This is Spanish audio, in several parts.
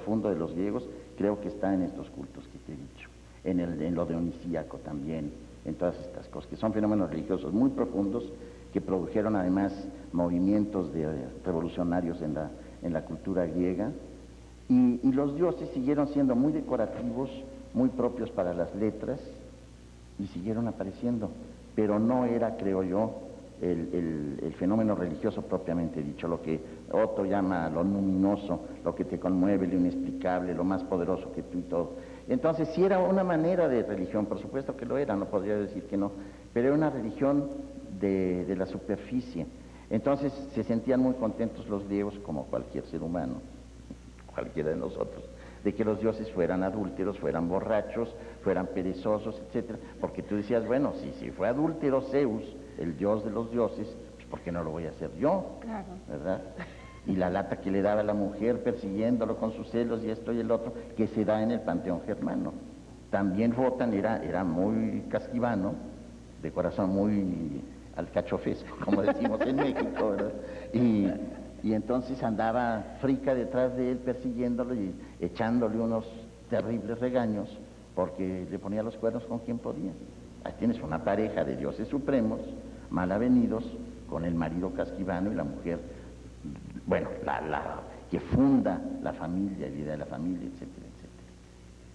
profundo de los griegos creo que está en estos cultos que te he dicho, en lo dionisíaco también, en todas estas cosas, que son fenómenos religiosos muy profundos que produjeron además movimientos revolucionarios en la cultura griega, y los dioses siguieron siendo muy decorativos, muy propios para las letras, y siguieron apareciendo, pero no era, creo yo, el fenómeno religioso propiamente dicho, lo que Otto llama lo luminoso, lo que te conmueve, lo inexplicable, lo más poderoso que tú y todo. Entonces sí era una manera de religión, por supuesto que lo era, no podría decir que no, pero era una religión de la superficie. Entonces se sentían muy contentos los griegos, como cualquier ser humano, cualquiera de nosotros, de que los dioses fueran adúlteros, fueran borrachos, fueran perezosos, etcétera, porque tú decías, bueno, si fue adúltero Zeus, el dios de los dioses, pues ¿por qué no lo voy a hacer yo? Claro. ¿Verdad? Y la lata que le daba a la mujer persiguiéndolo con sus celos y esto y el otro, que se da en el panteón germano. También Wotan era muy casquivano, de corazón muy alcachofesco, como decimos en México, ¿verdad? Y entonces andaba Frica detrás de él persiguiéndolo y echándole unos terribles regaños porque le ponía los cuernos con quien podía. Ahí tienes una pareja de dioses supremos, mal avenidos, con el marido casquivano y la mujer, bueno, que funda la familia, la idea de la familia, etcétera, etcétera.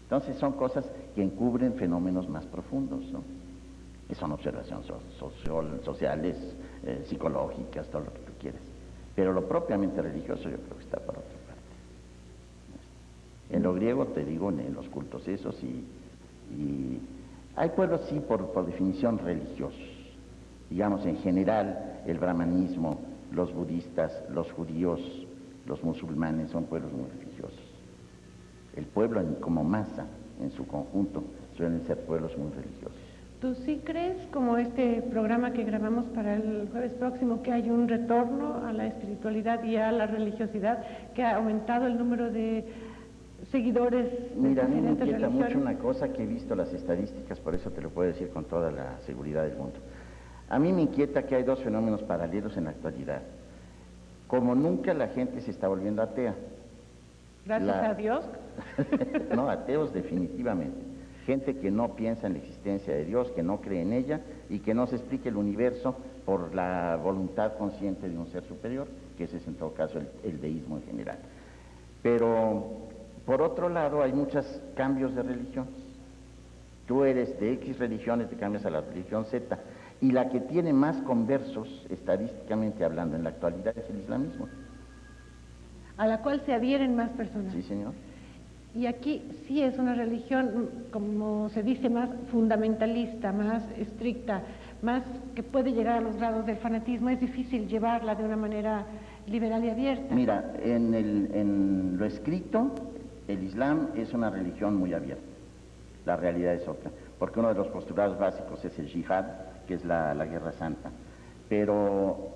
Entonces son cosas que encubren fenómenos más profundos, ¿no? Que son observaciones sociales, psicológicas, todo lo que tú quieras. Pero lo propiamente religioso yo creo que está por otra parte. En lo griego, te digo, en los cultos esos, y hay pueblos, sí, por definición religiosos. Digamos, en general, el brahmanismo, los budistas, los judíos, los musulmanes son pueblos muy religiosos. El pueblo como masa, en su conjunto, suelen ser pueblos muy religiosos. ¿Tú sí crees, como este programa que grabamos para el jueves próximo, que hay un retorno a la espiritualidad y a la religiosidad, que ha aumentado el número de seguidores de Mira, a mí me diferentes inquieta religiones? mucho una cosa que he visto las estadísticas, por eso te lo puedo decir con toda la seguridad del mundo. A mí me inquieta que hay dos fenómenos paralelos en la actualidad. Como nunca la gente se está volviendo atea. Gracias a Dios. No, ateos definitivamente. Gente que no piensa en la existencia de Dios, que no cree en ella y que no se explique el universo por la voluntad consciente de un ser superior, que ese es en todo caso el deísmo en general. Pero, por otro lado, hay muchos cambios de religiones. Tú eres de X religiones, te cambias a la religión Z, y la que tiene más conversos, estadísticamente hablando, en la actualidad es el islamismo. A la cual se adhieren más personas. Sí, señor. Y aquí sí es una religión, como se dice, más fundamentalista, más estricta, más que puede llegar a los grados del fanatismo. Es difícil llevarla de una manera liberal y abierta. Mira, en lo escrito, el Islam es una religión muy abierta. La realidad es otra, porque uno de los postulados básicos es el yihad, que es la guerra santa. Pero,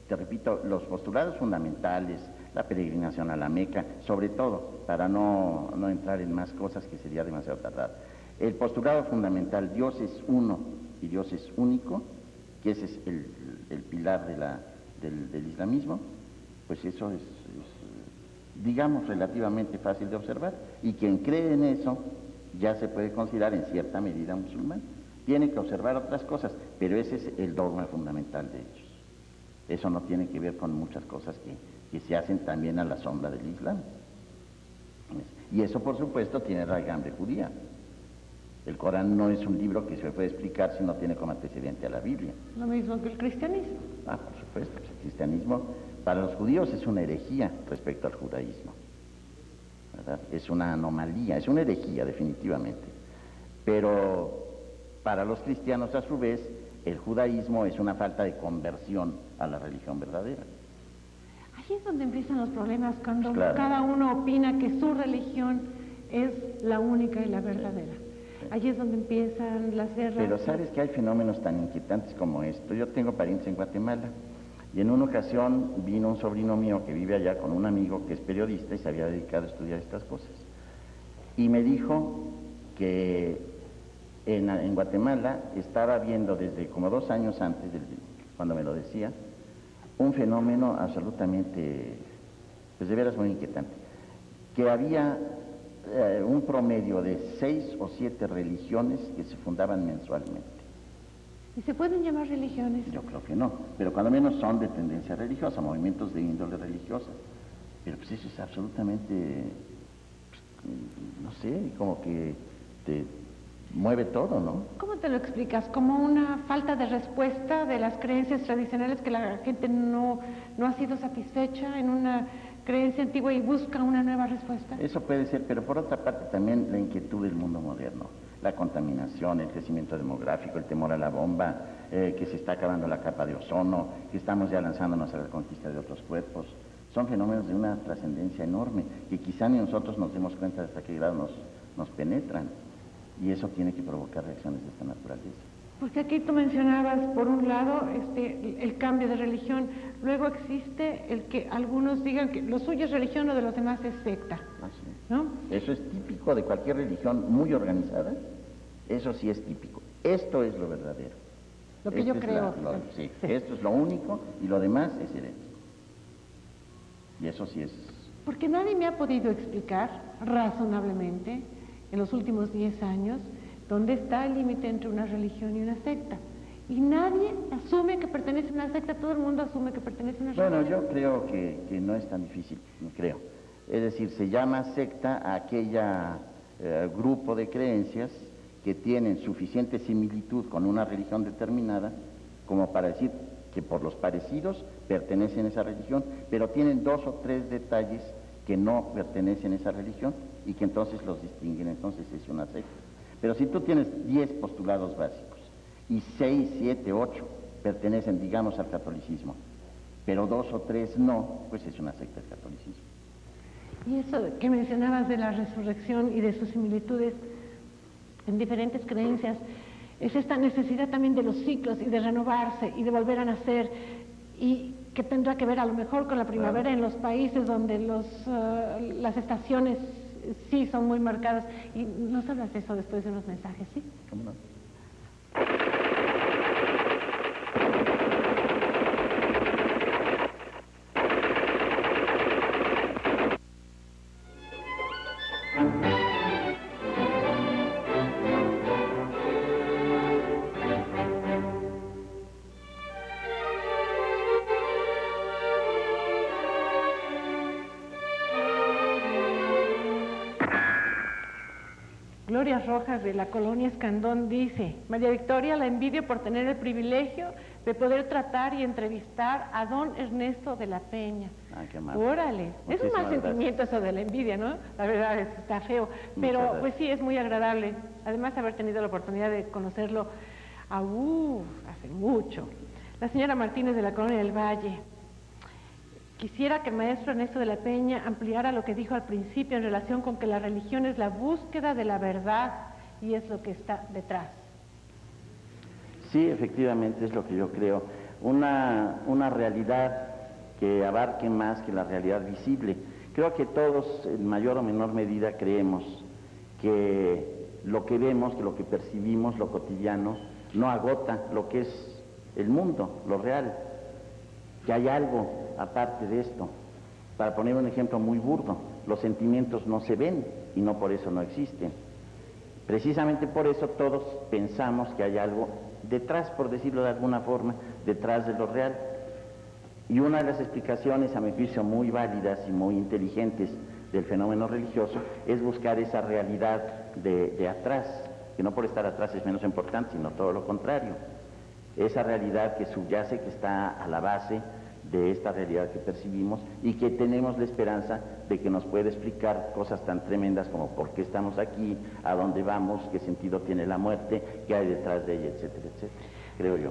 te repito, los postulados fundamentales, la peregrinación a la Meca, sobre todo, para no entrar en más cosas que sería demasiado tardar. El postulado fundamental, Dios es uno y Dios es único, que ese es el pilar del islamismo, pues eso es, digamos, relativamente fácil de observar, y quien cree en eso ya se puede considerar en cierta medida musulmán. Tiene que observar otras cosas, pero ese es el dogma fundamental de ellos. Eso no tiene que ver con muchas cosas que se hacen también a la sombra del Islam. Y eso, por supuesto, tiene raigambre judía. El Corán no es un libro que se puede explicar si no tiene como antecedente a la Biblia. Lo mismo que el cristianismo. Ah, por supuesto, el cristianismo para los judíos es una herejía respecto al judaísmo, ¿verdad? Es una anomalía, es una herejía definitivamente. Pero para los cristianos, a su vez, el judaísmo es una falta de conversión a la religión verdadera. Ahí es donde empiezan los problemas, cuando Claro. cada uno opina que su religión es la única y la verdadera. Allí es donde empiezan las guerras. Pero sabes que hay fenómenos tan inquietantes como esto. Yo tengo parientes en Guatemala y en una ocasión vino un sobrino mío que vive allá con un amigo que es periodista y se había dedicado a estudiar estas cosas. Y me dijo que en Guatemala estaba viendo desde como 2 años antes, cuando me lo decía, un fenómeno absolutamente, pues de veras muy inquietante. que había un promedio de 6 o 7 religiones que se fundaban mensualmente. ¿Y se pueden llamar religiones? Yo creo que no, pero cuando menos son de tendencia religiosa, movimientos de índole religiosa. Pero pues eso es absolutamente, pues, no sé, como que te mueve todo, ¿no? ¿Cómo te lo explicas? ¿Como una falta de respuesta de las creencias tradicionales, que la gente no ha sido satisfecha en una creencia antigua y busca una nueva respuesta? Eso puede ser, pero por otra parte también la inquietud del mundo moderno, la contaminación, el crecimiento demográfico, el temor a la bomba, que se está acabando la capa de ozono, que estamos ya lanzándonos a la conquista de otros cuerpos. Son fenómenos de una trascendencia enorme que quizá ni nosotros nos demos cuenta de hasta qué grado nos penetran. Y eso tiene que provocar reacciones de esta naturaleza. Porque aquí tú mencionabas, por un lado, el cambio de religión, luego existe el que algunos digan que lo suyo es religión, lo de los demás es secta, ¿no? Eso es típico de cualquier religión muy organizada, eso sí es típico. Esto es lo verdadero. Lo que yo creo. Sí, esto es lo único y lo demás es herético. Y eso sí es... Porque nadie me ha podido explicar razonablemente en los últimos 10 años dónde está el límite entre una religión y una secta. Y nadie asume que pertenece a una secta, todo el mundo asume que pertenece a una religión. Bueno, yo creo que no es tan difícil, creo. Es decir, se llama secta a aquella grupo de creencias que tienen suficiente similitud con una religión determinada como para decir que por los parecidos pertenecen a esa religión, pero tienen 2 o 3 detalles que no pertenecen a esa religión y que entonces los distinguen, entonces es una secta. Pero si tú tienes 10 postulados básicos y 6, 7, 8 pertenecen, digamos, al catolicismo, pero 2 o 3 no, pues es una secta del catolicismo. Y eso que mencionabas de la resurrección y de sus similitudes en diferentes creencias, es esta necesidad también de los ciclos y de renovarse y de volver a nacer, y que tendrá que ver a lo mejor con la primavera en los países donde las estaciones sí son muy marcadas. Y nos hablas de eso después de unos mensajes, ¿sí? ¿Cómo no? Gloria Rojas, de la colonia Escandón, dice: María Victoria, la envidio por tener el privilegio de poder tratar y entrevistar a don Ernesto de la Peña. Ah, qué mal. Órale, es un mal sentimiento eso de la envidia, ¿no? La verdad está feo, pero pues sí, es muy agradable. Además, haber tenido la oportunidad de conocerlo hace mucho. La señora Martínez, de la colonia del Valle: quisiera que el maestro Ernesto de la Peña ampliara lo que dijo al principio en relación con que la religión es la búsqueda de la verdad y es lo que está detrás. Sí, efectivamente es lo que yo creo. Una realidad que abarque más que la realidad visible. Creo que todos, en mayor o menor medida, creemos que lo que vemos, que lo que percibimos, lo cotidiano, no agota lo que es el mundo, lo real. Que hay algo aparte de esto. Para poner un ejemplo muy burdo, los sentimientos no se ven y no por eso no existen. Precisamente por eso todos pensamos que hay algo detrás, por decirlo de alguna forma, detrás de lo real. Y una de las explicaciones, a mi juicio, muy válidas y muy inteligentes del fenómeno religioso es buscar esa realidad de atrás, que no por estar atrás es menos importante, sino todo lo contrario. Esa realidad que subyace, que está a la base de esta realidad que percibimos y que tenemos la esperanza de que nos puede explicar cosas tan tremendas como por qué estamos aquí, a dónde vamos, qué sentido tiene la muerte, qué hay detrás de ella, etcétera, etcétera, creo yo.